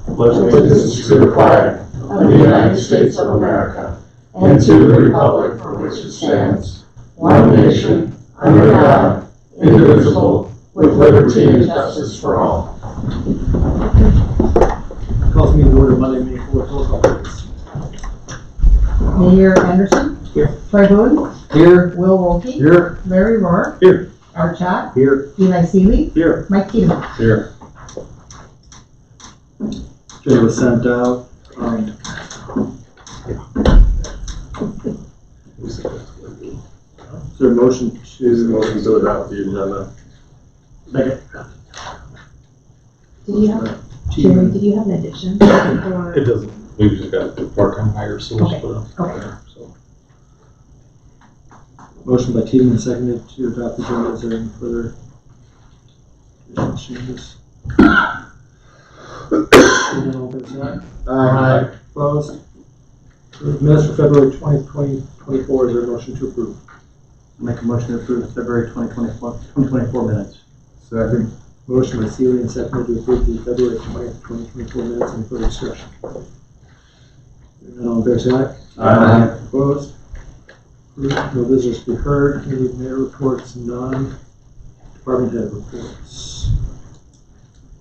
Pledge allegiance to the flag of the United States of America and to the republic for which it stands, one nation, under God, indivisible, with liberty and justice for all. Calls me to order Monday, May 4th. Roll call, please. Mayor Anderson. Here. Troy Boone. Here. Will Wolke. Here. Larry Rohr. Here. Art Schott. Here. Eli Seeley. Here. Mike Tiedemann. Here. Jay was sent out. Is there a motion to adopt the agenda. Second. Did you have, Jerry, did you have an addition? Or- It doesn't, we just got the part-time hire, so we'll just put it Okay. there, so. Motion by Tiedemann, seconded to adopt the agenda. Is there any further changes? All in favor, say aye. Aye. Opposed? Approved. Minutes for February 20th, 2024. Is there a motion to approve? Make a motion to approve February 2024 minutes. Second. Motion by Seeley and seconded to approve the February 20th, 2024 minutes. Any further discussion? All in favor, say aye. Aye. Opposed? Approved. No visitors to be heard. Any mayor reports? None. Department head reports.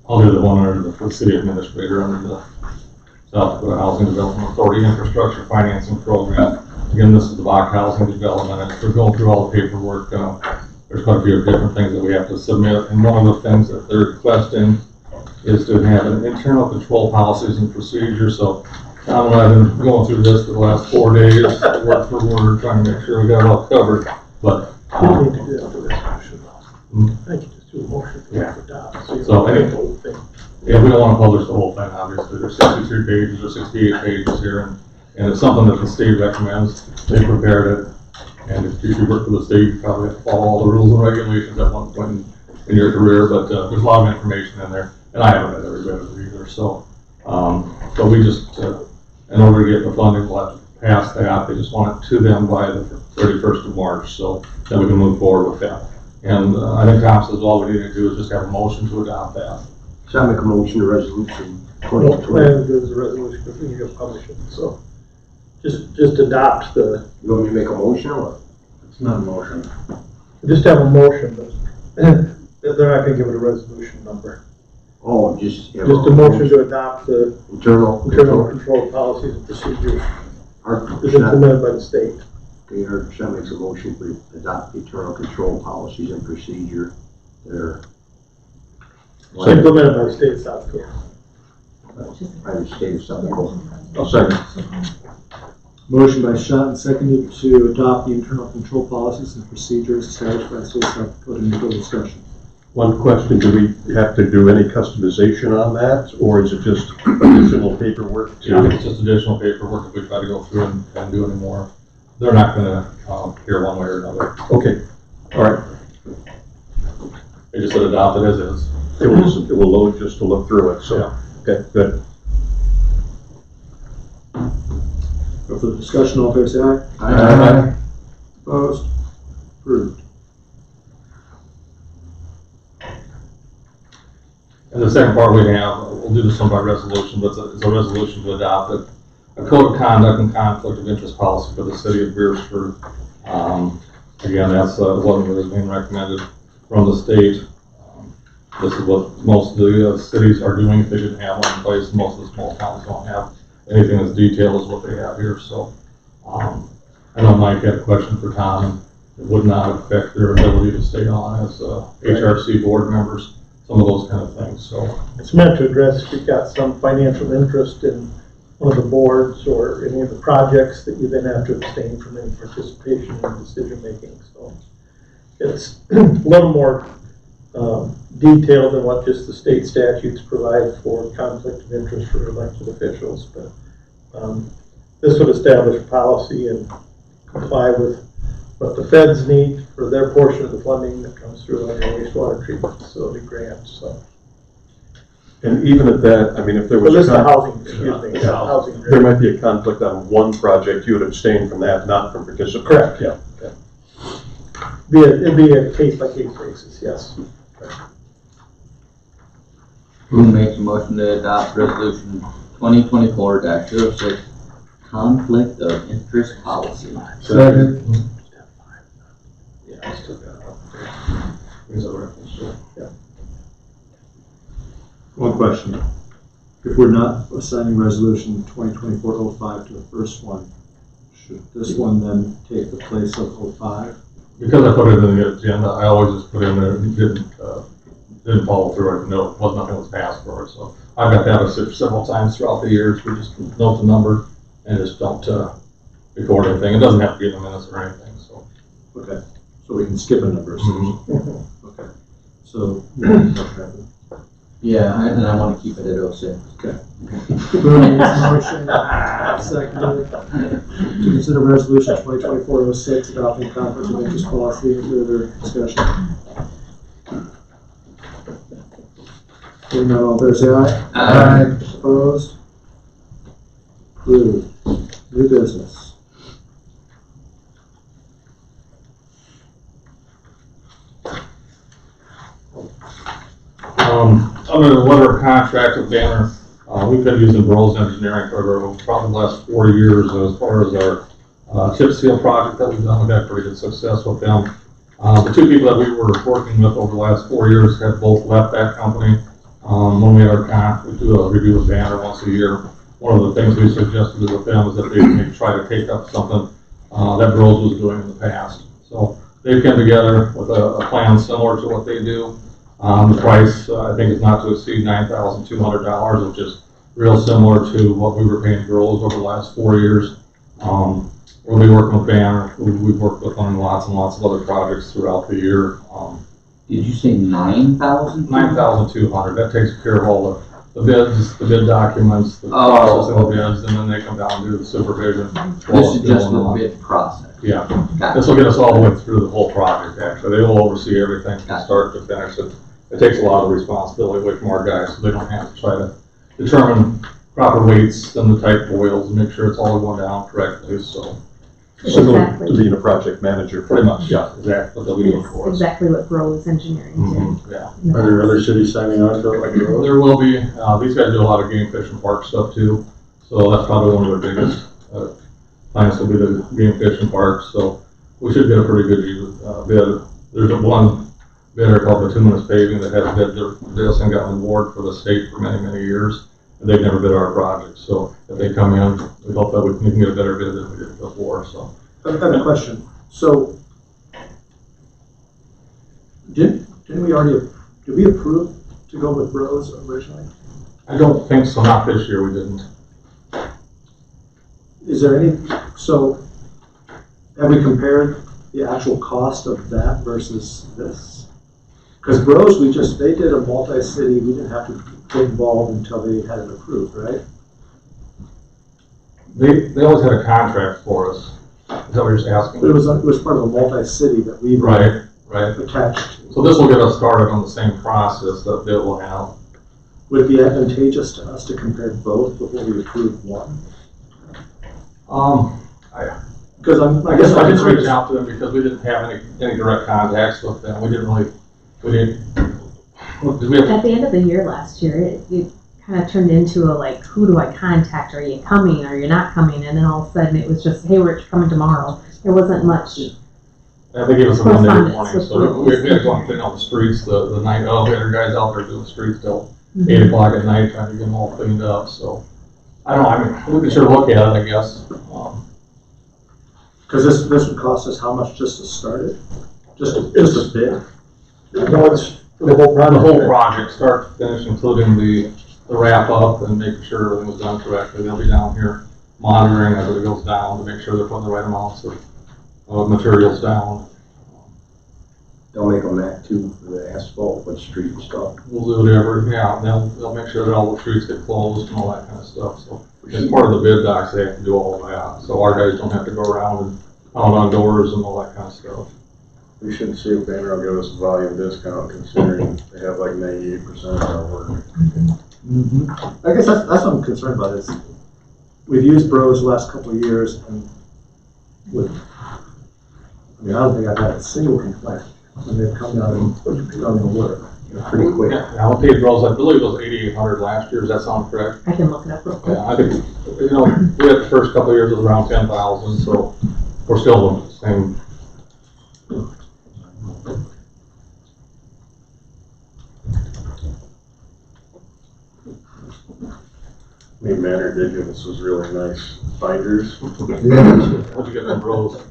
I'll do the one under the city administrator under the South Dakota Housing Development Authority Infrastructure Financing Program. Again, this is the Bach Housing Development, and we're going through all the paperwork. There's quite a few different things that we have to submit, and one of the things that they're requesting is to have an internal control policies and procedures. So Tom and I have been going through this for the last 4 days, word for word, trying to make sure we got it all covered. But We need to do that for resolution. I think you just do a motion for Yeah. that to adopt. So you So, don't any- have the whole thing. yeah, we don't want to publish the whole thing, obviously. There's 63 pages or 68 pages here, and it's something that the state recommends. They prepared it, and if you work for the state, you probably have to follow all the rules and regulations at one point in your career, but there's a lot of information in there, and I haven't read every bit of it either, so we just, in order to get the funding, we'll have to pass that. They just want it to them by the 31st of March, so then we can move forward with that. And I think Tom says all we need to do is just have a motion to adopt that. Shall I make a motion to resolution We don't plan to do as a resolution, but we need to publish it. So just adopt the, You want me to make a motion or what? it's not a motion. Just have a motion, but they're not gonna give it a resolution number. Oh, just. Just a motion to adopt the Internal. internal control policies and procedures Art as implemented by the state. Okay, Art Schott makes a motion to adopt the internal control policies and procedure. They're. Implemented by the state of South Dakota. By the state of South Dakota. I'll second. Motion by Schott and seconded to adopt the internal control policies and procedures established by the state of South Dakota. Any further discussion? One question, do we have to do any customization on that, or is it just additional paperwork? Yeah, it's just additional paperwork if we try to go through and do any more. They're not gonna hear one way or another. Okay, all right. They just said adopt it as is. It will load just to look through it, so, Yeah. okay, good. No further discussion. All in favor, say aye. Aye. Opposed? Approved. And the second part we have, we'll do this one by resolution, but it's a resolution to adopt a code of conduct and conflict of interest policy for the city of Beresford. Again, that's one that is being recommended from the state. This is what most of the cities are doing if they didn't have one in place. Most of the small towns don't have anything as detailed as what they have here. So I know Mike had a question for Tom. It would not affect their ability to stay on as HRC board members, some of those kind of things. So It's meant to address if you've got some financial interest in one of the boards or any of the projects that you then have to abstain from any participation in decision making. So it's a little more detailed than what just the state statutes provide for conflict of interest for elected officials. But this would establish policy and comply with what the feds need for their portion of the funding that comes through on your wastewater treatment facility grants. So. And even at that, I mean, if there Well, was. this is the housing, excuse me, Yeah. housing. There might be a conflict on one project, you would abstain from that, not from participating. Correct, yeah. It'd be a case-by-case basis, yes. Who makes a motion to adopt resolution 2024-06, conflict of interest policy? Second. Yeah, let's take that out. There's a reference to it. One question. If we're not assigning resolution 2024-05 to the first one, should this one then take the place of 05? Because I put it in the agenda, I always just put in there, and didn't follow through it, no, nothing was passed for it, so I've got that several times throughout the years, we just note the number and just don't, record anything, it doesn't have to be in the minutes or anything, so. Okay, so we can skip a number. Mhm. Okay, so, okay. Yeah, and I want to keep it at 06. Boone makes a motion, seconded, to consider resolution 2024-06, adopting conflict of interest policy. Further discussion? Hearing none, all fair say aye. Aye. Opposed? Approved. New business. Under the letter of contract with Banner, we've been using Burroughs Engineering for probably the last 4 years as far as our chip seal project that we've done. We've had pretty good success with them. The two people that we were working with over the last 4 years have both left that company. When we had our we do a review with Banner once a year. One of the things we suggested with them is that they maybe try to take up something that Burroughs was doing in the past. So they've come together with a plan similar to what they do. The price, I think, is not to exceed $9,200, which is real similar to what we were paying Burroughs over the last 4 years. We'll be working with Banner. We've worked with them on lots and lots of other projects throughout the year. Did you say 9,000? $9,200. That takes care of all the bids, the bid documents, the processing of the bids, and then they come down and do the supervision. This is just the bid process. Yeah. Got This will get us all the way through the whole project, actually. They will oversee everything from start to finish. It takes a lot of responsibility away from our guys, so they don't have to try to determine proper weights and the type of oils and make sure it's all going down correctly, so. Similar to Exactly. being a project manager. Pretty much, yeah, exactly what they'll be doing for It's us. exactly what Burroughs Engineering did. Yeah. Are there other cities signing on to it like Burroughs? There will be, these guys do a lot of game fish and park stuff too, so that's probably one of their biggest, plans will be the game fish and parks, so we should get a pretty good bid. There's one bidder called Bituminous Paving that has bid this and gotten an award for the state for many, many years, and they've never bid our project, so if they come in, we hope that we can get a better bid than we did before, so. I've got a question. So, did we approve to go with Burroughs originally? I don't think so, not this year, we didn't. Is there any, so, have we compared the actual cost of that versus this? Because Burroughs, they did a multi-city, we didn't have to get involved until they had it approved, right? They always had a contract for us. Is that what you're just asking? But it was part of a multi-city that we Right. attached to. So this will get us started on the same process that they will have. Would it be advantageous to us to compare both before we approve one? Because I guess I just reached out to them because we didn't have any direct contacts with them. We did we have, At the end of the year last year, it kind of turned into a like, who do I contact? Are you coming? Are you not coming? And then all of a sudden it was just, hey, we're coming tomorrow. There wasn't much. they gave us a Monday Correspondence morning, with so we had to go and clean out the streets the night of. We had our guys out there doing the streets till Mhm. 8 o'clock at night trying to get them all cleaned up, so. I don't know, I mean, we could sure look at it, I guess. Because this would cost us how much just to start it? Just a bid? No, it's the whole project. The whole project, start to finish, including the wrap up and making sure everything was done correctly. They'll be down here monitoring as it goes down to make sure they're putting the right amounts of materials down. They'll make a map too for the asphalt, what street and stuff. We'll do whatever, yeah, they'll make sure that all the streets get closed and all that kind of stuff, so. As part of the bid docs, they have to do all of that, so our guys don't have to go around and pound on doors and all that kind of stuff. We should see if Banner will give us a volume discount considering they have like 98% of our work. I guess that's what I'm concerned about is we've used Burroughs the last couple of years and with I mean, I don't think I've had a single complaint when they've come down and done the work, pretty quick. Yeah, I paid Rose, I believe it was 8,800 last year, does that sound correct? I can look it up real quick. Yeah, I think, we had the first couple of years, it was around 10,000, so we're still the same. I mean, Manor did give us those really nice binders. What'd you get from Rose?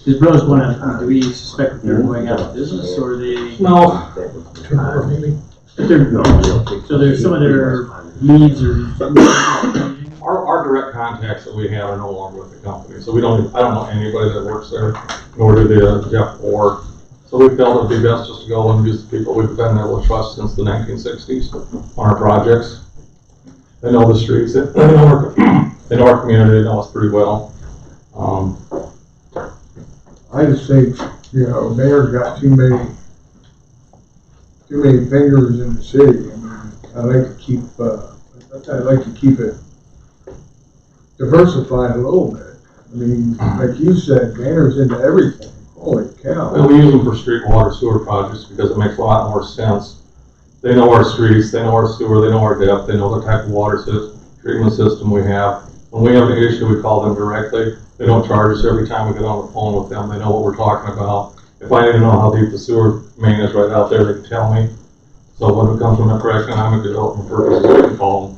Is Bros going out, do we suspect that they're going out of business or they? No, Turnover maybe? If they're, so there's some of their needs or. our direct contacts that we have are no longer with the company, so I don't know anybody that works there, nor do the Jeff Orr. So we felt it'd be best just to go and use the people we've been able to trust since the 1960s on our projects. They know the streets, they know our community, they know us pretty well. I just think, mayor's got too many fingers in the city. I mean, I'd like to keep it diversified a little bit. I mean, like you said, mayor's into everything. Holy cow. And we use them for street water sewer projects because it makes a lot more sense. They know our streets, they know our sewer, they know our depth, they know the type of water treatment system we have. When we have an issue, we call them directly. They don't charge us every time we get on the phone with them. They know what we're talking about. If I need to know how deep the sewer main is right out there, they can tell me. So when it comes from for economic development purposes, we can call them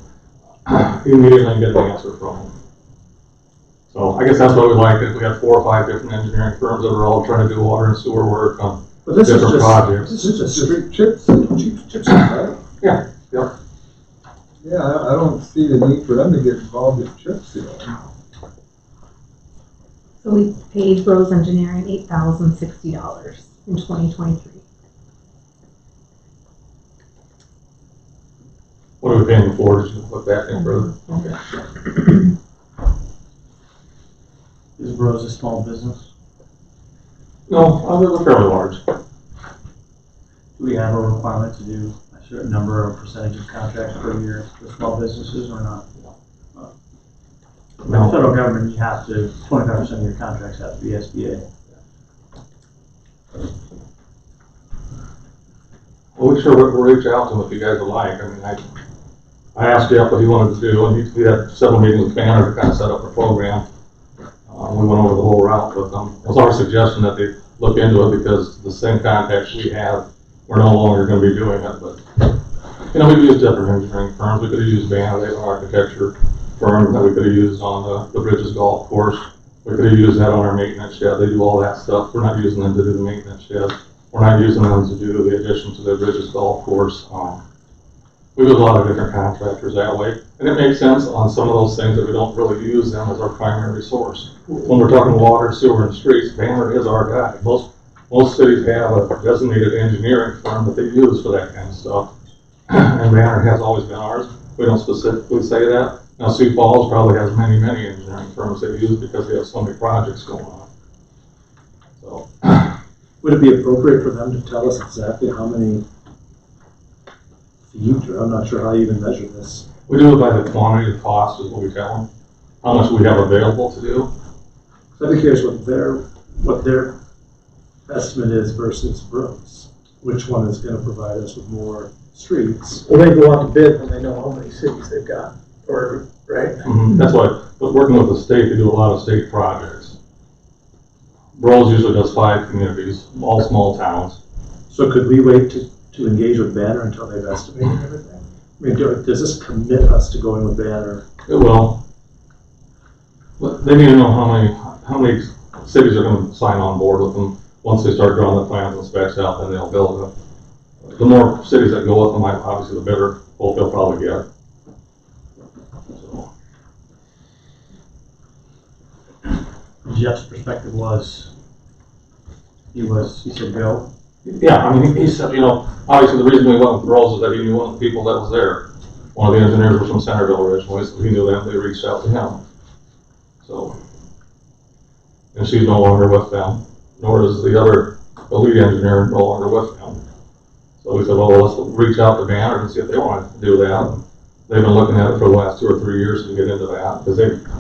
immediately and get an answer from them. So I guess that's why we like it. We have 4 or 5 different engineering firms that are all trying to do water and sewer work on different projects. This is just straight chips, right? Yeah, yeah. Yeah, I don't see the need for them to get involved in chip sealing. So we paid Rose Engineering $8,060 in 2023. What are we paying before? Did you look back any further? Okay. Is Bros a small business? No, we're fairly large. Do we have a requirement to do a certain number or percentage of contracts per year with small businesses or not? With the federal government, you have to, 25% of your contracts have to be SBA. Well, we'll reach out to them if you guys would like. I mean, I asked Jeff what he wanted to do, and he had several meetings with Banner to kind of set up a program. We went over the whole route with them. It was our suggestion that they look into it because the same contacts we have, we're no longer going to be doing it. But, we've used different engineering firms. We could have used Banner, they have an architecture firm that we could have used on the Bridges golf course. We could have used that on our maintenance shed. They do all that stuff. We're not using them to do the maintenance shed. We're not using them to do the addition to the Bridges golf course. We do a lot of different contractors that way. And it makes sense on some of those things that we don't really use them as our primary source. When we're talking water, sewer, and streets, Banner is our guy. Most cities have a designated engineering firm that they use for that kind of stuff. And Banner has always been ours. We don't specifically say that. Now, Sioux Falls probably has many engineering firms they use because they have so many projects going on. So, would it be appropriate for them to tell us exactly how many feet, or I'm not sure how you even measure this? we do it by the quantity, the cost is what we tell them. How much we have available to do. So I'd be curious what their estimate is versus Bros. Which one is going to provide us with more streets? Well, they go out to bid when they know how many cities they've got, or, right? Mm-hmm. That's why, but working with the state, they do a lot of state projects. Bros usually does 5 communities, all small towns. So could we wait to engage with Banner until they've estimated everything? I mean, does this commit us to going with Banner? It will. But they need to know how many cities are going to sign on board with them. Once they start drawing the plans and specs out, then they'll build it. The more cities that go with them, obviously the better quote they'll probably get. So. Jeff's perspective was, he said go. Yeah, I mean, he said, obviously the reason we went with Rose is that he knew one of the people that was there. One of the engineers was from Centerville originally, so he knew them, they reached out to him. So, and she's no longer with them, nor is the lead engineer no longer with them. So we said, well, let's reach out to Banner and see if they want to do that. they've been looking at it for the last 2 or 3 years to get into that, because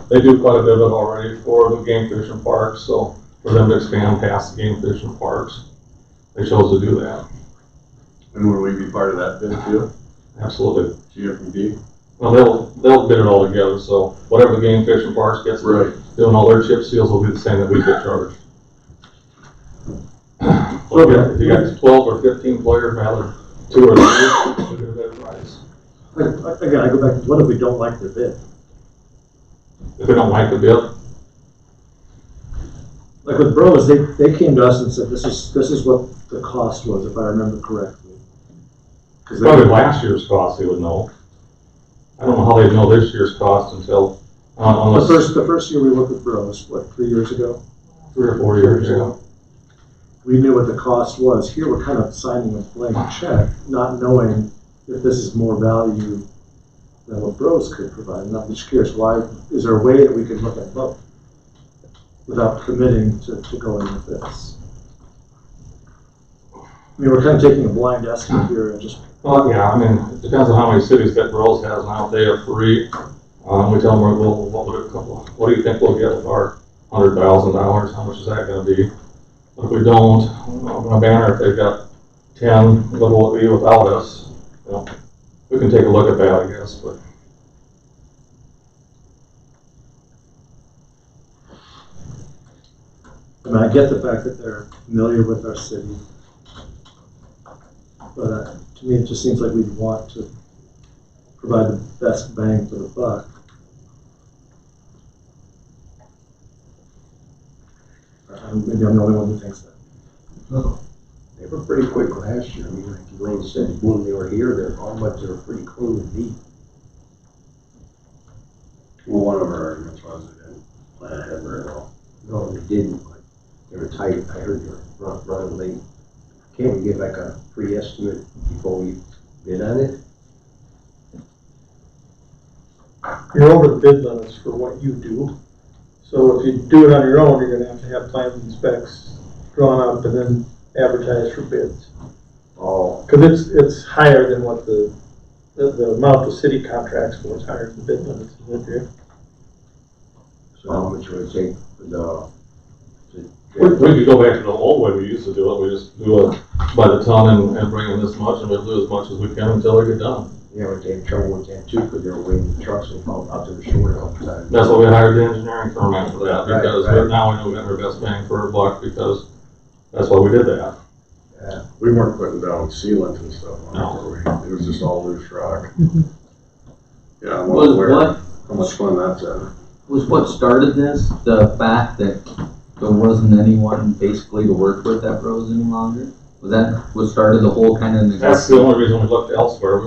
they do quite a bit of it already for the game fishing parks, so for them to expand past the game fishing parks, they chose to do that. And will we be part of that bid too? Absolutely. GFD? Well, they'll bid it all together, so whatever the game fishing parks gets, Right. doing all their chip seals will be the same that we get charged. Okay, if you got 12 or 15 players, rather 2 or 3, we'll do that price. Again, I go back to what if we don't like the bid? If they don't like the bid, Like with Bros, they came to us and said, this is what the cost was, if I remember correctly. 'Cause they- probably last year's cost they would know. I don't know how they'd know this year's cost until, unless The first year we worked with Bros, what, 3 years ago? 3 or 4 years ago. We knew what the cost was. Here, we're kind of signing a blank check, not knowing if this is more value than what Bros could provide. And I'm just curious, why, is there a way that we could look at both without committing to going with this? I mean, we're kind of taking a blind estimate here and just, Well, yeah, I mean, it depends on how many cities that Rose has now. If they have 3, we tell them, well, what do you think we'll get with our $100,000? How much is that gonna be? But if we don't, on a banner, if they've got 10, what will it be without us? You know, we can take a look at that, I guess, but. I mean, I get the fact that they're familiar with our city. But to me, it just seems like we'd want to provide the best bang for the buck. Maybe I'm the only one who thinks that. They were pretty quick last year. I mean, like Elaine said, when they were here, all but they were pretty clean and neat. Well, one of our arguments was they didn't plan ahead very well. No, they didn't, but they were tight. I heard they were running late. Can't we get like a pre-estimate before we bid on it? You're over the bid limits for what you do. So if you do it on your own, you're gonna have plans and specs drawn up and then advertise for bids. Oh, Cause it's higher than what the amount the city contracts for is higher than the bid limits, isn't it? so how much would it take for the? We could go back to the old way we used to do it. We just do it by the ton and bring in this much, and we'll do as much as we can until they get done. Yeah, but they had trouble with that too, because they were waiting for trucks and out to the shore all the time. That's why we hired the engineering firm after that, Right, because right. now we know we got our best bang for our buck, because that's why we did that. We weren't putting down sealant and stuff on No. it, were we? It was just all loose rock. Yeah, I'm well Was aware what, how much fun that's at. was what started this, the fact that there wasn't anyone basically to work with at Rose any longer? Was that what started the whole kind of? That's the only reason we looked elsewhere.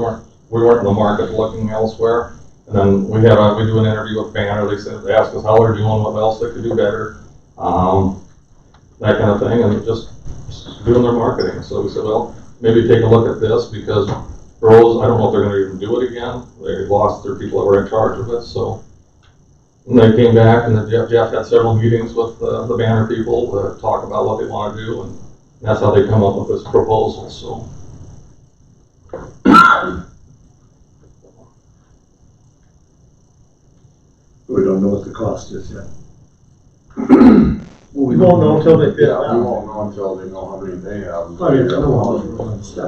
We weren't in the market looking elsewhere. And then we do an interview with Banner. They asked us how we're doing, what else they could do better, that kind of thing, and just doing their marketing. So we said, well, maybe take a look at this, because Rose, I don't know if they're going to even do it again. They lost their people that were in charge of it. So and they came back, and then Jeff had several meetings with the Banner people to talk about what they want to do, and that's how they come up with this proposal. So. We don't know what the cost is yet. We won't know until they bid Yeah, we out. won't know until they know how many they have. I mean, I don't know,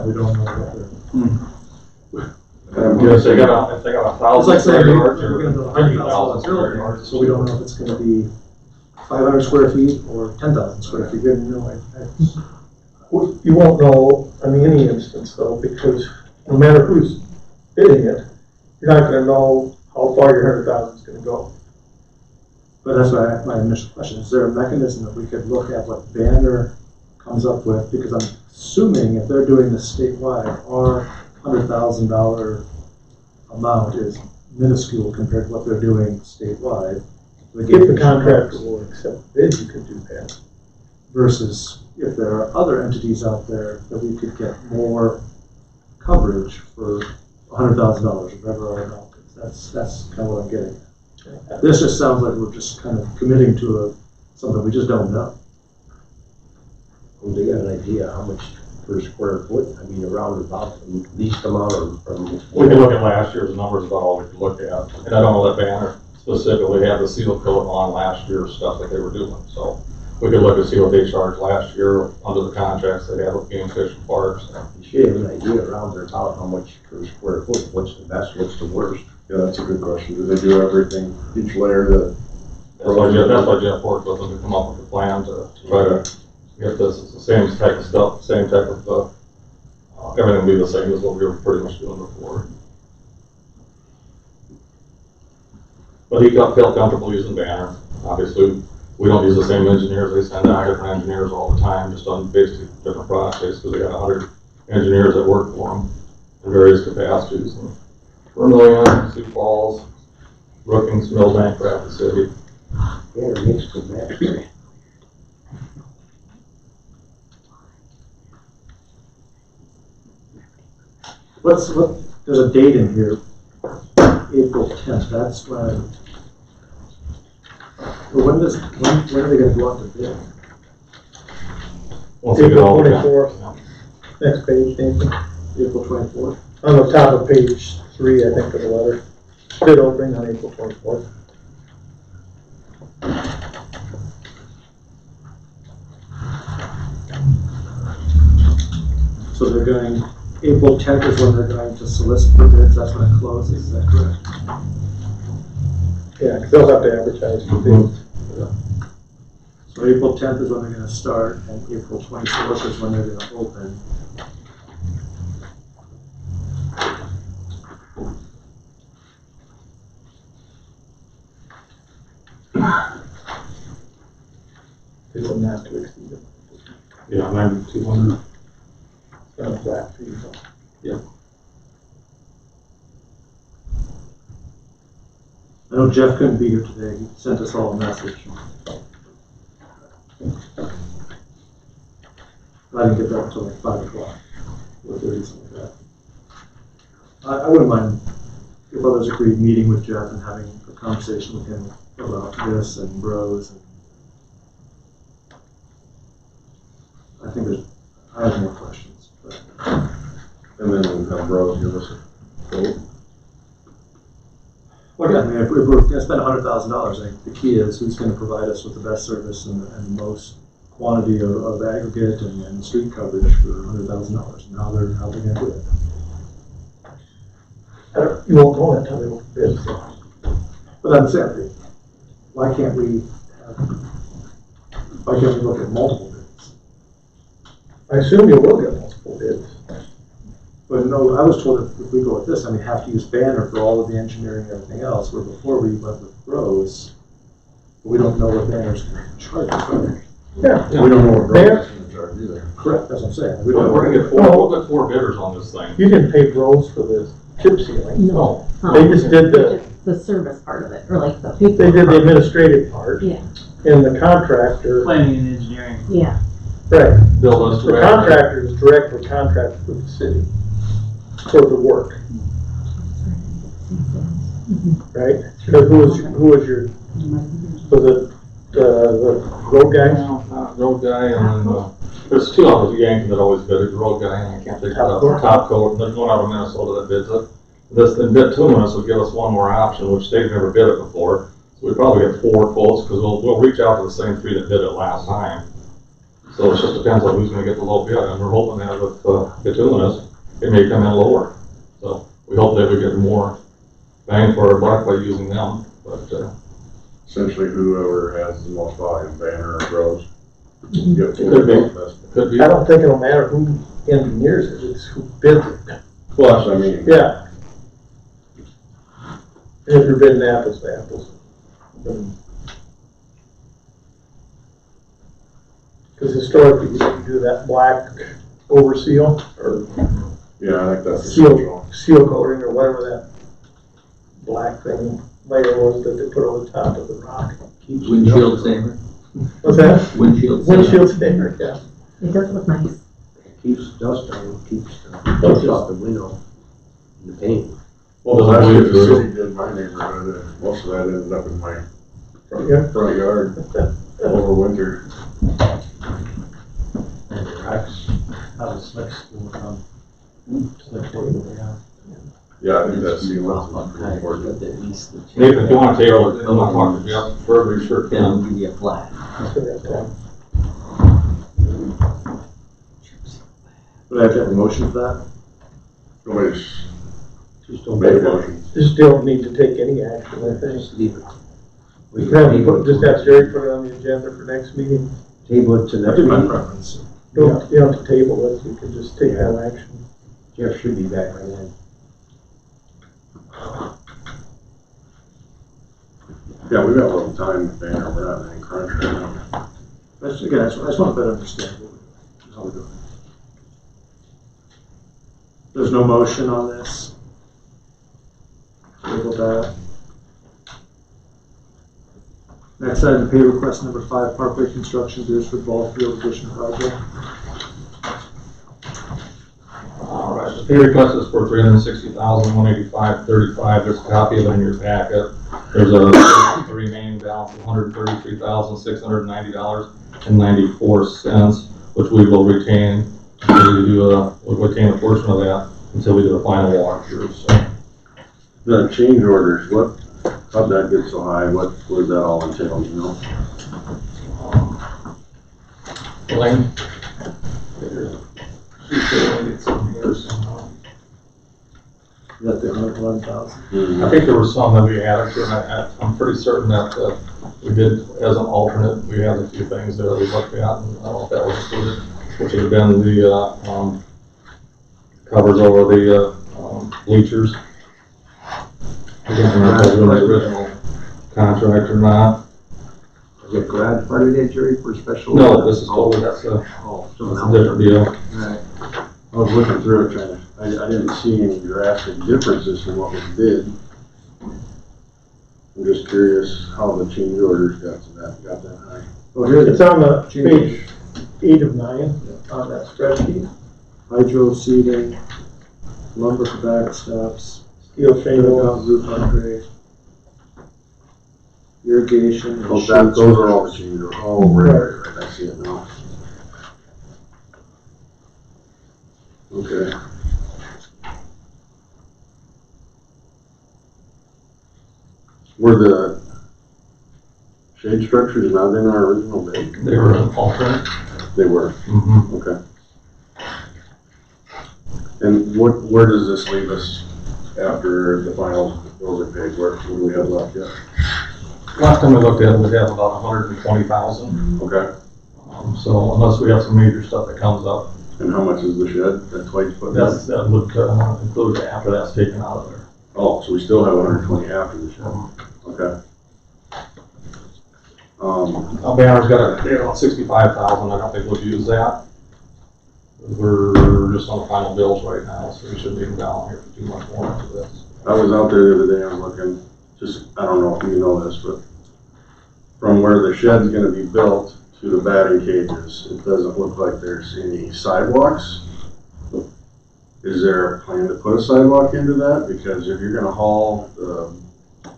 we don't know what they're. If they got a It's 1,000 like saying square we're yards gonna or build a 50,000 square 100,000 yards. so we don't know if it's gonna be 500 square feet or 10,000 square feet. We have no idea. You won't know in any instance though, because no matter who's bidding it, you're not gonna know how far your 100,000 is gonna go. But that's why my initial question, is there a mechanism that we could look at what Banner comes up with? Because I'm assuming if they're doing this statewide, our $100,000 amount is minuscule compared to what they're doing statewide. If the contractor will accept bid, you could do that. Versus if there are other entities out there that we could get more coverage for $100,000 or whatever our amount is. That's kind of what I'm getting at. This just sounds like we're just kind of committing to something we just don't know. Well, they got an idea how much per square foot? I mean, around about the least amount of. We can look at last year's numbers, about all we can look at. And I don't know that Banner specifically had the seal coat on last year's stuff that they were doing. So we could look and see what they charged last year under the contracts they had with Game Fish and Parks. You should have an idea around there about how much per square foot, what's the best, what's the worst. Yeah, that's a good question. Do they do everything, each layer that? That's why Jeff worked with them to come up with a plan to try to get this, it's the same type of stuff, same type of, everything will be the same as what we were pretty much doing before. But he felt comfortable using Banner. Obviously, we don't use the same engineers. They send out different engineers all the time, just on basically different projects, because they got 100 engineers that work for them in various capacities. And Vermillion, Sioux Falls, Brookings, Millbank, Rapid City. Banner makes good match. There's a date in here, April 10th, that's when. Well, when are they gonna go out to bid? Once they get all April the- 24th. Next page, Nathan. April 24th? On the top of page 3, I think, of the letter. Bid opening on April 24th. So they're going, April 10th is when they're going to solicit for bids, that's when it closes, is that correct? Yeah, 'cause they'll have to advertise for bids. So April 10th is when they're gonna start, and April 24th is when they're gonna open. It's a not to exceed it. Yeah, 9,200. It's not a flat fee, so. I know Jeff couldn't be here today, he sent us all a message. I didn't get that until like 5 o'clock, or 30, something like that. I wouldn't mind if others agreed meeting with Jeff and having a conversation with him about this and Bros. And I think I have more questions, but. And then have Rose give us a quote. Well, yeah, I mean, if we're gonna spend $100,000, I think the key is who's gonna provide us with the best service and the most quantity of aggregate and street coverage for $100,000, and how they're gonna do it. You won't know that until they open bids, so. But I'm saying, why can't we look at multiple bids? I assume you will get multiple bids. But no, I was told that if we go with this, then we have to use Banner for all of the engineering and everything else, where before we went with Bros, we don't know what Banner's gonna charge us, right? Yeah. We don't know what There- Rose is in charge either. Correct, that's what I'm saying. We don't know. We're gonna get we'll get 4 bidders on this thing. You didn't pay Rose for the chip sealing. No. They just did The service part of it, or like the paper. They did the part. administrative part. Yeah. And the contractor, Planning and engineering. Yeah, right, Bill us the to contractor is directly contracted with the city for the work, right? So who was your, was it, the road guy? Road guy, and then, there's 2 others, Yankee that always bid it, the road guy, and I can't think of the top coat, and there's one out of Minnesota that bids it. This, the bid 2 minutes would give us one more option, which they've never bid it before, so we probably get 4 quotes, because we'll reach out to the same 3 that bid it last time. So it just depends on who's gonna get the low bid, and we're hoping that with, bituminous, it may come in lower. So we hope that we get more bang for our buck by using them, but, Essentially whoever has the most volume, Banner or Rose. Could be. could be. I don't think it'll matter who engineers it, it's who bids it. Well, that's what I mean. Yeah. And if you're bidding apples to apples. Because historically, you didn't do that black overseal or Yeah, I think that's seal, essential. seal coloring or whatever that black thing layer was that they put over the top of the rock. Windshield saver. What's that? Windshield saver. Windshield saver, yeah. it does look nice. It keeps dust on it, keeps dust off the window and the paint. Well, Well, that's that's what the what city did my neighborhood, and most of that ended up in my Yeah. front yard over winter. And the rocks, how the slick school done. Slick work that they have. Yeah, I think that's the one pretty important. Nathan, if you want to table it, I'm not talking to Jeff further, you sure can. Give you a flat. Would I have to have a motion for that? Nobody's Just don't made a motion. Just don't need to take any action, I think. Just leave it. We can have, just have Jerry put it on the agenda for next meeting. Table it to That'd next be my meeting. preference. You don't have to table it, you can just take no action. Jeff should be back by then. Yeah, we've got a little time, Banner, we're not in any crunch right now. Again, I just want to better understand how we're doing. There's no motion on this. Table that. Next item, pay request number 5, Parkway Construction, Beresford Ball Field Addition Project. All right, the pay request is for $360,185.35. There's a copy of it in your packet. There's a remaining balance of $133,690.94, which we will retain. We'll retain a portion of that until we do the final walkthrough. So. The change orders, how'd that get so high? What does that all entail, you know? Elaine? Is that the 111,000? I think there was some that we added to, and I'm pretty certain that we did, as an alternate, we had a few things there that we looked at, and I don't know if that was included, which would have been the covers over the bleachers. I can't remember if that was in the original contract or not. Is it garage part of that, Jerry, for special? No, this is totally, that's a different deal. Right. I was looking through it I didn't see any drastic differences from what we did. I'm just curious how the change orders got that high. Oh, here's It's on the page 8 of 9 on that spreadsheet. hydro seeding, lumber for backstops, Steel shingles. roof upgrade, irrigation. and Those shade are all the structures. change orders. Oh, right, I see it now. Okay. Were the shade structures not in our original bid? They were an alternate. They were, Mm-hmm. okay. And where does this leave us after the final bills are paid? What do we have left yet? Last time we looked at it, we have about 120,000. Okay. So unless we have some major stuff that comes up, And how much is the shed that Dwight's put in? that would include after that's taken out of there. Oh, so we still have 120 after the shed, okay. Banner's got about 65,000, I don't think we'll use that. We're just on the final bills right now, so we shouldn't be down here for too much more after this. I was out there the other day, I was looking, I don't know if you know this, but from where the shed's gonna be built to the batting cages, it doesn't look like there's any sidewalks. Is there a plan to put a sidewalk into that? Because if you're gonna haul the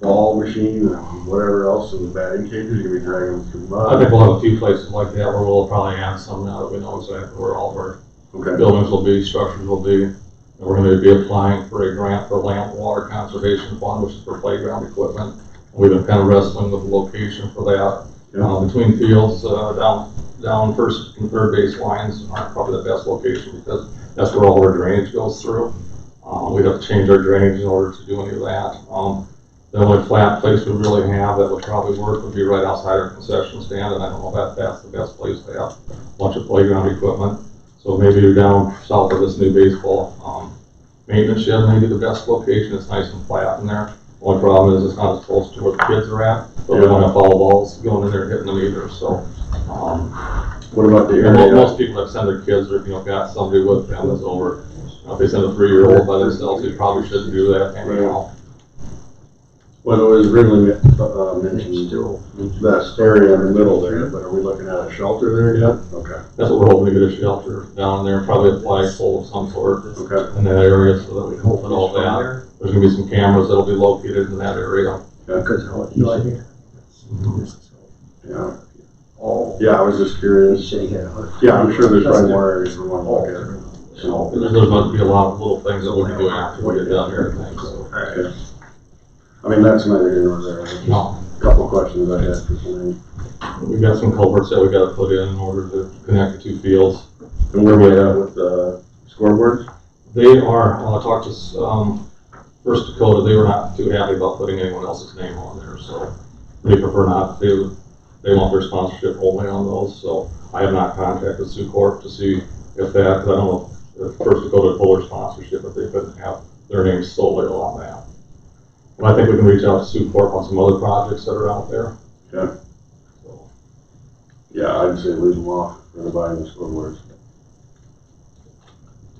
ball machine and whatever else in the batting cages, you're gonna be dragging them through I mud. think we'll have a few places like that where we'll probably add some now that we know exactly where all of our Okay, buildings will be, structures will be. And we're gonna be applying for a grant for Lamp Water Conservation Fund, which is for playground equipment. We've been kind of wrestling with the location for that. Yeah. Between fields, down first and third base lines are probably the best location because that's where all our drainage goes through. We'd have to change our drainage in order to do any of that. The only flat place we really have that would probably work would be right outside our concession stand, and I don't know if that's the best place to have a bunch of playground equipment. So maybe you're down south of this new baseball maintenance shed, maybe the best location. It's nice and flat in there. Only problem is it's not as close to where the kids are at, but we don't have foul balls going in there hitting them either. So what about the and area? most people that send their kids or got somebody with them that's over. If they send a 3-year-old by themselves, they probably shouldn't do that anyhow. Well, it was originally mentioned that area in the middle there, but are we looking at a shelter there yet? Okay, That's what we're hoping to get a shelter down there, probably a flagpole of some sort okay. in that area so that we can open all that. There's gonna be some cameras that'll be located in that area. Because how No idea. Yeah. Oh. Yeah, I was just He curious. said he had 100. Yeah, I'm sure there's That's probably good. more areas we want to look at. So, There's going to be a lot of little things that we can do after we get done here, I think, so. okay. I mean, that's neither here nor there. Just No. a couple of questions I had for tonight. We've got some culverts that we gotta put in order to connect the two fields. And where we at with the scoreboards? They are, when I talked to, First Dakota, they were not too happy about putting anyone else's name on there, so they prefer not, they want their sponsorship only on those, so I have not contacted Sioux Corp to see if that, because I don't know if First Dakota pull their sponsorship, if they couldn't have their name solely on that. But I think we can reach out to Sioux Corp on some other projects that are out there. Okay. So, Yeah, I'd say leave them off for the buying the scoreboards.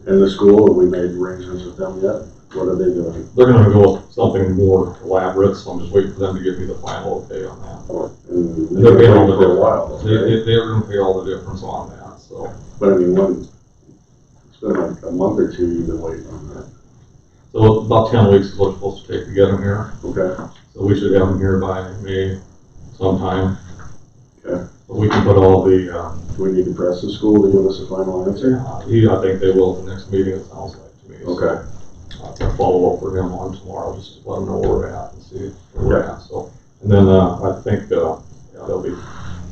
And the school, have we made arrangements with them yet? What are they doing? they're gonna go with something more elaborate, so I'm just waiting for them to give me the final okay on that. And They're paying all waiting the for a while, difference. right? They're gonna pay all the difference on that, so. But I mean, it's been like a month or two you've been waiting on that. So about 10 weeks is what it's supposed to take to get them here. Okay. So we should have them here by May sometime. Okay. But we can put all the, Do we need to press the school to give us a final answer? I think they will at the next meeting, it sounds like to me. So Okay. I'll follow up for him on tomorrow, just to let him know where we're at and see where we're at, so. And then, I think, yeah, they'll be,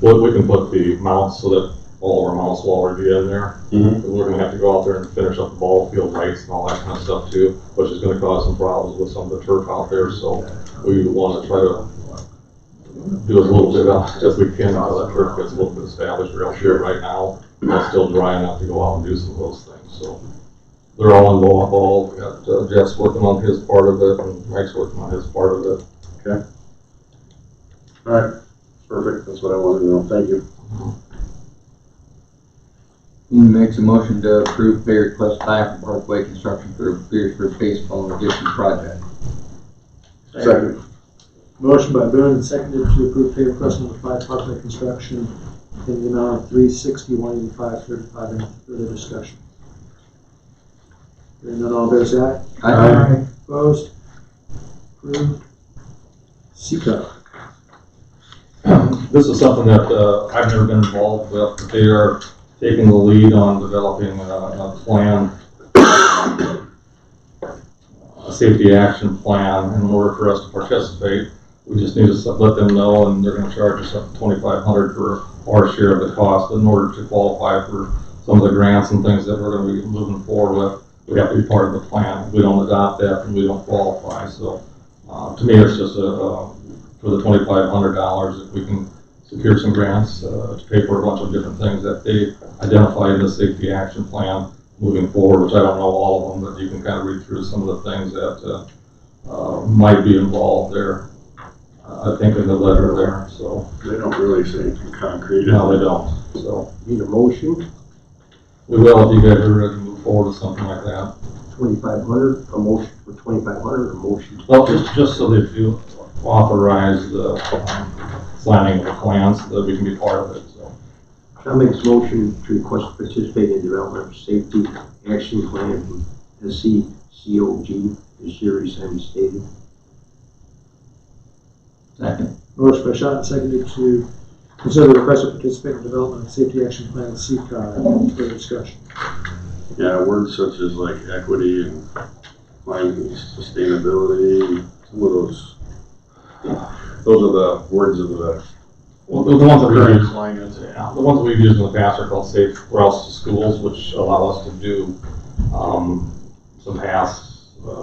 we can put the mounts so that all of our mounts will already be in there. Mhm. But we're gonna have to go out there and finish up the ball field lights and all that kind of stuff too, which is gonna cause some problems with some of the turf out there, so we wanna try to do as little bit as we can until that turf gets a little bit established real good right now. It's still dry enough to go out and do some of those things, so. They're all involved. We got Jeff's working on his part of it and Mike's working on his part of it. Okay. All right. Perfect. That's what I wanted to know. Thank you. Ian makes a motion to approve pay request 5 for Parkway Construction for Beresford Baseball Addition Project. Second. Motion by Boone and seconded to approve pay request number 5, Parkway Construction, in the amount of $360,185.35. Any further discussion? Hearing none, all in favor say aye. Aye. Opposed? Approved. Seeker. This is something that I've never been involved with, but they are taking the lead on developing a plan, a safety action plan. In order for us to participate, we just need to let them know, and they're gonna charge us up to $2,500 for our share of the cost. In order to qualify for some of the grants and things that we're gonna be moving forward with, we have to be part of the plan. If we don't adopt that, then we don't qualify. So to me, it's just for the $2,500, if we can secure some grants to pay for a bunch of different things that they identify in the safety action plan moving forward, which I don't know all of them, but you can kind of read through some of the things that might be involved there. I think in the letter there, so. They don't really say anything concrete. No, they don't, so. Need a motion, We will, if you guys are ready to move forward with something like that. 2,500, a motion for 2,500, a motion. Well, just so that you authorize the signing of the plans, so that we can be part of it, so. John makes a motion to request to participate in development of safety action plan from SCCOG, as here recently stated. Second. Motion by Shot, seconded to consider the request to participate in development of safety action plan, CCAR. Any further discussion? Yeah, words such as like equity and climate sustainability, some of those are the words of the Well, the ones that we current use, climate. yeah, the ones that we've used in the past are called safe routes to schools, which allow us to do some paths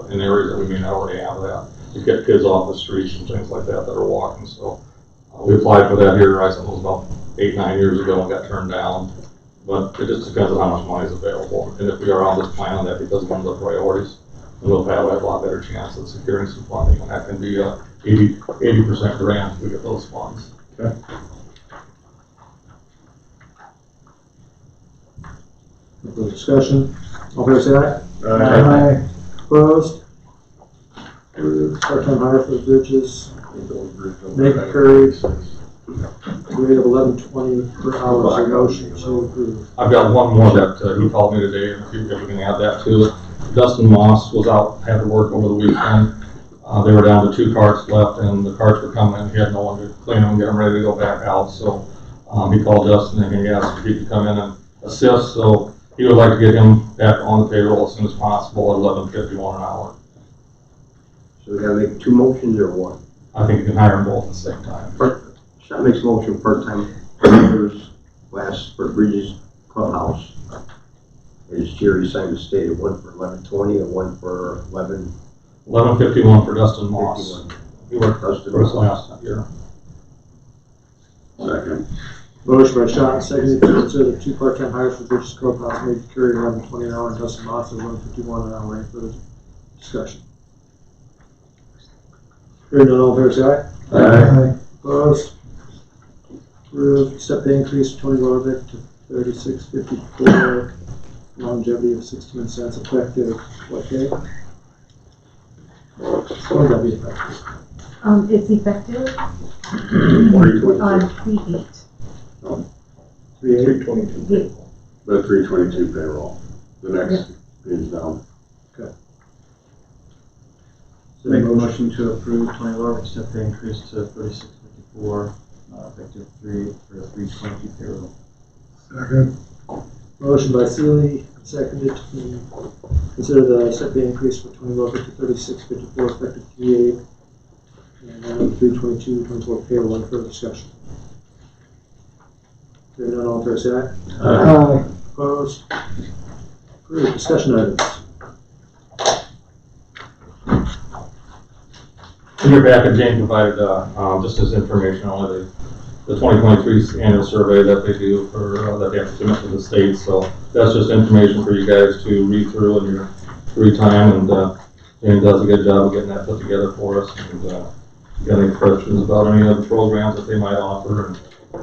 in areas that we may not already have that, to get kids off the streets and things like that are walking. So we applied for that here, I suppose, about 8-9 years ago and got turned down. But it just depends on how much money is available. And if we are on this plan, that becomes one of the priorities, then we'll have a lot better chance of securing some funding. And that can be a 80% grant if we get those funds. Okay. No further discussion? All fair say aye. Aye. Opposed? Approved. Part-time hire for the bridges, Nick Curry, rate of $11.20 per hour. Is there a motion to approve? I've got one more that he called me today, and if we can add that to it. Dustin Moss was out, had to work over the weekend. They were down to 2 carts left, and the carts were coming, and he had no one to clean them and get them ready to go back out. So He called Justin and he asked if he could come in and assist, so he would like to get him back on the payroll as soon as possible at $11.51 an hour. So we gotta make two motions or one? I think you can hire them both at the same time. Scott makes motion part-time members last for Bridges Clubhouse. As Jerry signed the stated, one for 11:20 and one for 11.51 for Dustin Moss. 11:51. He worked for us last year. Second. Motion by Sean, seconded to consider the two part-time hires for Bridges Clubhouse made to carry 11:20 an hour and Dustin Moss at 11.51 an hour. Any further discussion? Hearing none, all in favor, say aye. Aye. Opposed? Approved. Step pay increase for Tony Lorbeck to $36.54. Longevity of 61 cents effective what day? When would that be effective? It's effective 322. on 3/8. 3/8? 322. The 322 payroll. The next page down. Make a motion to approve Tony Lorbeck's step pay increase to $36.54, effective 3/22 payroll. Second. Motion by Sealy, seconded to consider the step pay increase for Tony Lorbeck to $36.54 effective 3/8. And then 3/22/24 payroll. Any further discussion? Hearing none, all in favor, say aye. Aye. Opposed? Approved. Discussion items. In your packet, Jane provided, just as information only, the 2023 annual survey that they do for, that they have to submit to the state. So that's just information for you guys to read through in your free time, and Jane does a good job of getting that put together for us. And if you got any questions about any other programs that they might offer and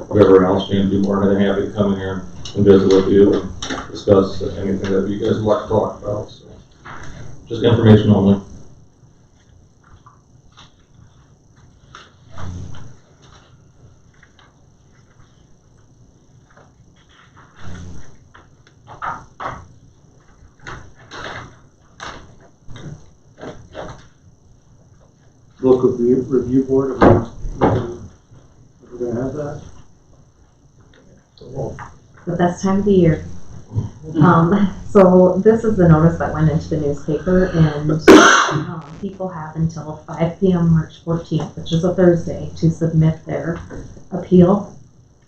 whatever else, Jane would be more than happy to come in here and visit with you and discuss anything that you guys would like to talk about. So just information only. Local review board, are we gonna have that? The best time of the year. So this is the notice that went into the newspaper, and people have until 5 p.m. March 14th, which is a Thursday, to submit their appeal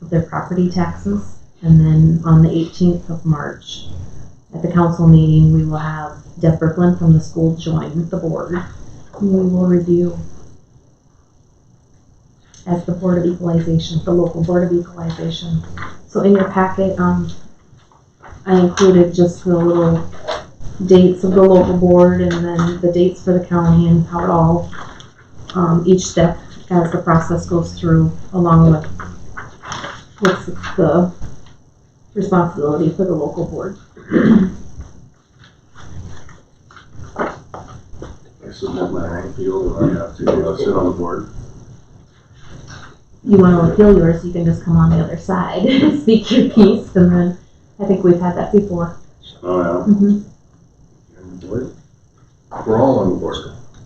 of their property taxes. And then on the 18th of March, at the council meeting, we will have Deb Brooklyn from the school join the board. And we will review as the Board of Equalization, the local Board of Equalization. So in your packet, I included just the little dates of the local board and then the dates for the county and how it all, each step as the process goes through, along with what's the responsibility for the local board. I submit my appeal if I have to sit on the board. You want to appeal yours, you can just come on the other side and speak your piece, and then I think we've had that before. Oh, yeah. Mm-hmm. We're all on the board.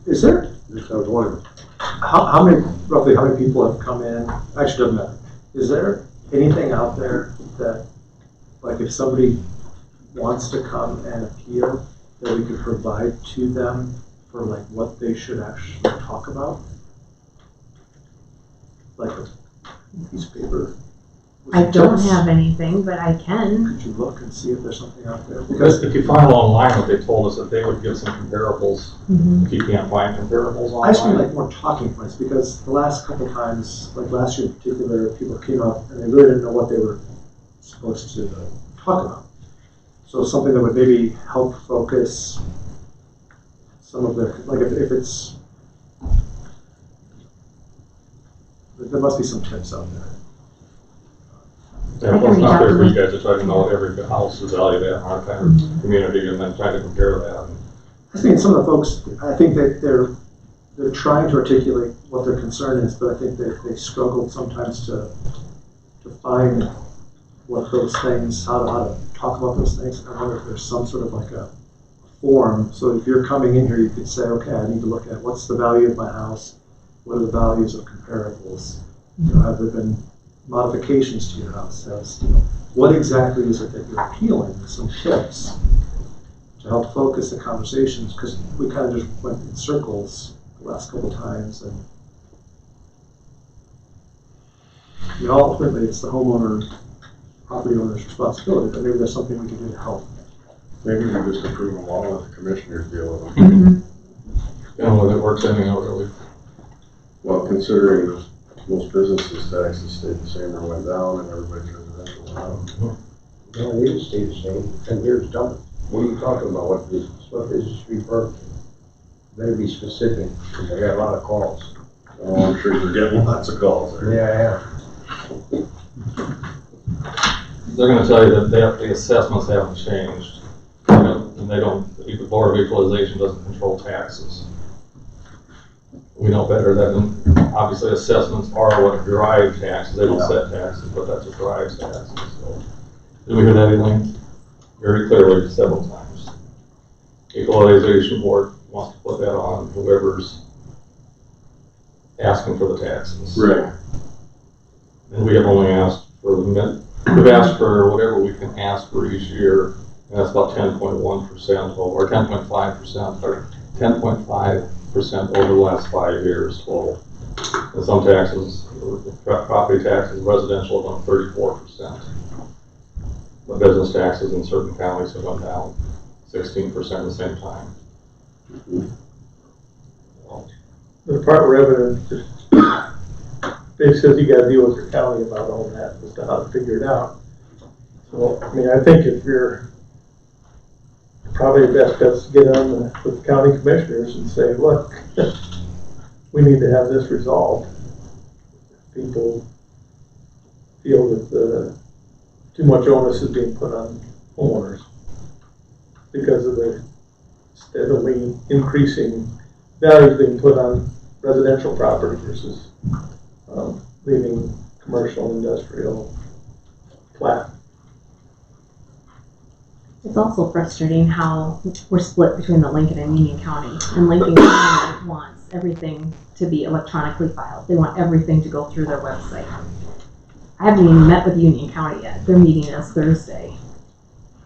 Is there? Just I was wondering. Roughly how many people have come in? Actually, doesn't matter. Is there anything out there that, like, if somebody wants to come and appeal, that we could provide to them for, like, what they should actually talk about? Like a piece of paper? I don't have anything, but I can. Could you look and see if there's something out there? Because if you find online what they told us, that they would give some comparables. Mm-hmm. If you can't find comparables I just mean online. like more talking points, because the last couple times, like last year in particular, people came up and they really didn't know what they were supposed to talk about. So something that would maybe help focus some of the, like if it's, there must be some tips out there. Yeah, well, it's not fair for you guys to try to know what every house is valued at in our kind of Mm-hmm. community and then try to compare that. I mean, some of the folks, I think that they're trying to articulate what their concern is, but I think they struggled sometimes to find what those things, how to talk about those things. I wonder if there's some sort of like a form, so if you're coming in here, you could say, okay, I need to look at what's the value of my house, what are the values of comparables, you know, have there been modifications to your house as, you know, what exactly is it that you're appealing, some tips to help focus the conversations, because we kind of just went in circles the last couple times, and you know, ultimately it's the homeowner, property owner's responsibility, but maybe there's something we can do to help. Maybe we just approve them all, let the commissioners deal with them. And whether it works anyhow, really. Well, considering that most businesses taxes stayed the same or went down and everybody's residential went up. No, it didn't stay the same. 10 years done. What are you talking about? What business refer to? Better be specific, because I got a lot of calls. Oh, I'm sure you're getting lots of calls there. Yeah, They're gonna tell you that the assessments haven't changed. You know, and they don't, the Board of Equalization doesn't control taxes. We know better than, obviously assessments are what drive taxes, they don't set taxes, but that's what drives taxes, so. Did we hear that, Elaine? Very clearly, several times. Equalization Board wants to put that on whoever's asking for the taxes. Right. And we have only asked for we've asked for whatever we can ask for each year, and that's about 10.1% or 10.5%, or 10.5% over the last 5 years total. And some taxes, property taxes, residential have gone 34%. But business taxes in certain counties have gone down 16% at the same time. The Department of Revenue, they says you gotta deal with your county about all that, as to how to figure it out. So, I mean, I think if you're, probably the best bet's to get on with the county commissioners and say, look, we need to have this resolved. People feel that too much onus is being put on homeowners because of the steadily increasing values being put on residential property versus leaving commercial, industrial flat. It's also frustrating how we're split between the Lincoln and Union County. And Lincoln County wants everything to be electronically filed. They want everything to go through their website. I haven't even met with Union County yet. They're meeting us Thursday.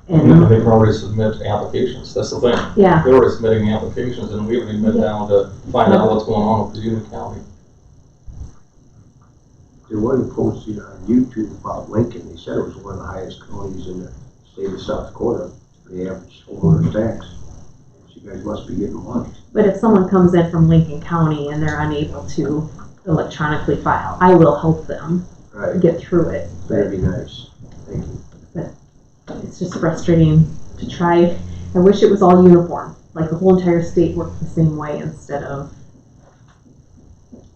And they can already submit applications, that's the thing. yeah, They're already submitting applications, and we haven't even been down to find out what's going on with the Union County. There wasn't posted on YouTube about Lincoln. They said it was one of the highest counties in the state of South Dakota for the average homeowner's tax. So you guys must be getting money. but if someone comes in from Lincoln County and they're unable to electronically file, I will help them Right. get through it. That'd be nice. Thank you. It's just frustrating to try. I wish it was all uniform, like the whole entire state worked the same way instead of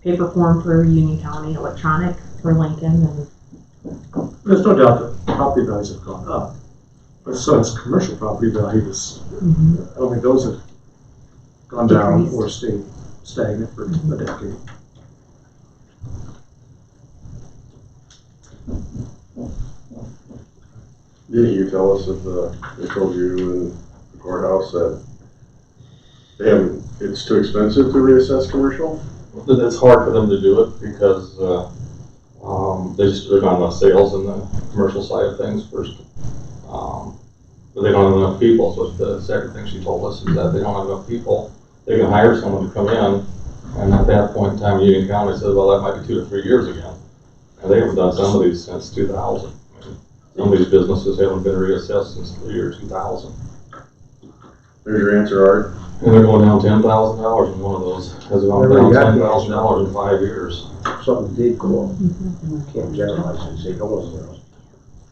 paper form for Union County, electronic for Lincoln, and There's no doubt that property values have gone up, but so has commercial property values. I don't think those have gone down Decreased. or stayed stagnant for a decade. Didn't you tell us that they told you in the courthouse that they haven't, it's too expensive to reassess commercial? It's hard for them to do it because they're on the sales and the commercial side of things first. But they don't have enough people, so the second thing she told us is that they don't have enough people. They can hire someone to come in, and at that point in time, Union County said, well, that might be 2 to 3 years again. And they haven't done some of these since 2000. Some of these businesses haven't been reassessed since the year 2000. There's your answer, Art. And they're going down $10,000 in one of those. Has gone down $10,000 in 5 years. Something did go up. Can't generalize and say no one knows.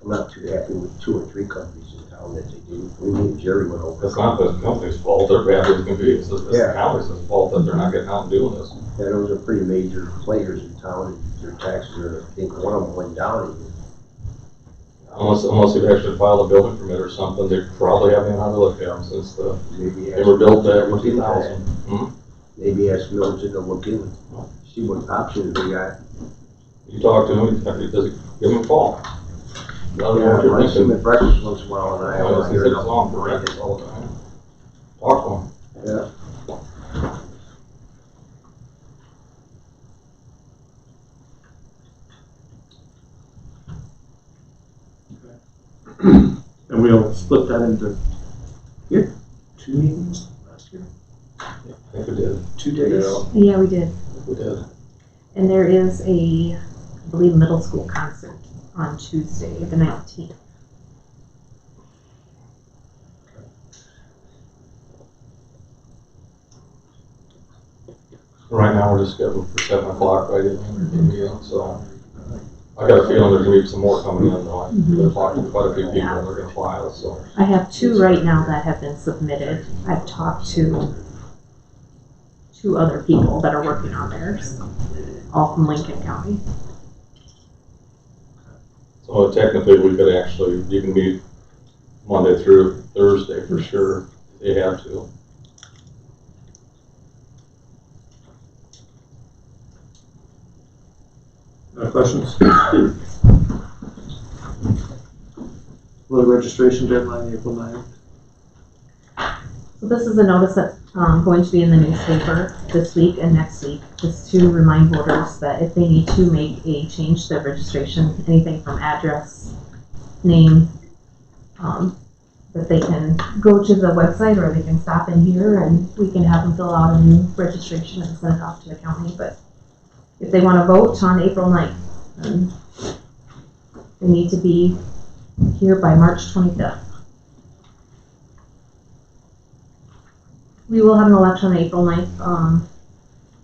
I'm not too happy with 2 or 3 companies in town that they did. We need Jerry went over. It's not the company's fault. They're bad as can be. It's the Yeah. county's fault that they're not getting out and doing this. Yeah, those are pretty major players in town, and their taxes are, I think one of them went down even. Unless they've actually filed a building permit or something, they probably haven't had to look at them since Maybe they were built back in look into 2000. that. Maybe ask Mills to look in, see what options they got. You talk to him, does he give him a call? Let him know what you're I see him thinking. at breakfast once in a while, and I He hear sits enough. on for breakfast all the time. Talk to him. Yeah. And we'll split that into, we had 2 meetings last year, I think we did. 2 days. Yeah, we did. We did. And there is a, I believe, middle school concert on Tuesday, the 19th. Right now, we're just scheduled for 7 o'clock right in the meeting, so I got a feeling there's gonna be some more coming in though. We're talking to quite a few people and they're gonna file, so. I have 2 right now that have been submitted. I've talked to 2 other people that are working on theirs, all from Lincoln County. So technically, we could actually, you can meet Monday through Thursday for sure, if you have to. Questions? Well, the registration deadline, April 9th. So this is a notice that's going to be in the newspaper this week and next week, just to remind voters that if they need to make a change to their registration, anything from address, name, that they can go to the website or they can stop in here and we can have them fill out a new registration and send it off to the county. But if they want to vote on April 9th, then they need to be here by March 25th. We will have an election on April 9th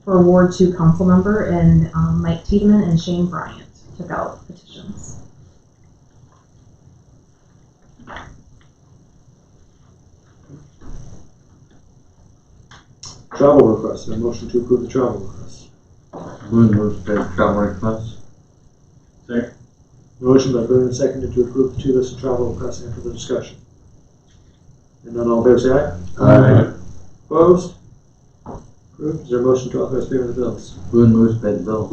for Ward 2 council member, and Mike Tiedemann and Shane Bryant took out petitions. Travel request, a motion to approve the travel request. Boone moves to travel requests. Motion by Boone and seconded to approve the 2 listed travel requests after the discussion. And none, all in favor say aye. Aye. Opposed? Approved. Is there a motion to authorize payment of the bills? Boone moves to pay the bill.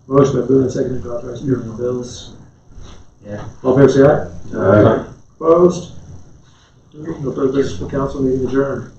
Motion by Boone and seconded to authorize payment of the bills. Yeah. All in favor say aye. Aye. Opposed? No further business for council, meeting adjourned.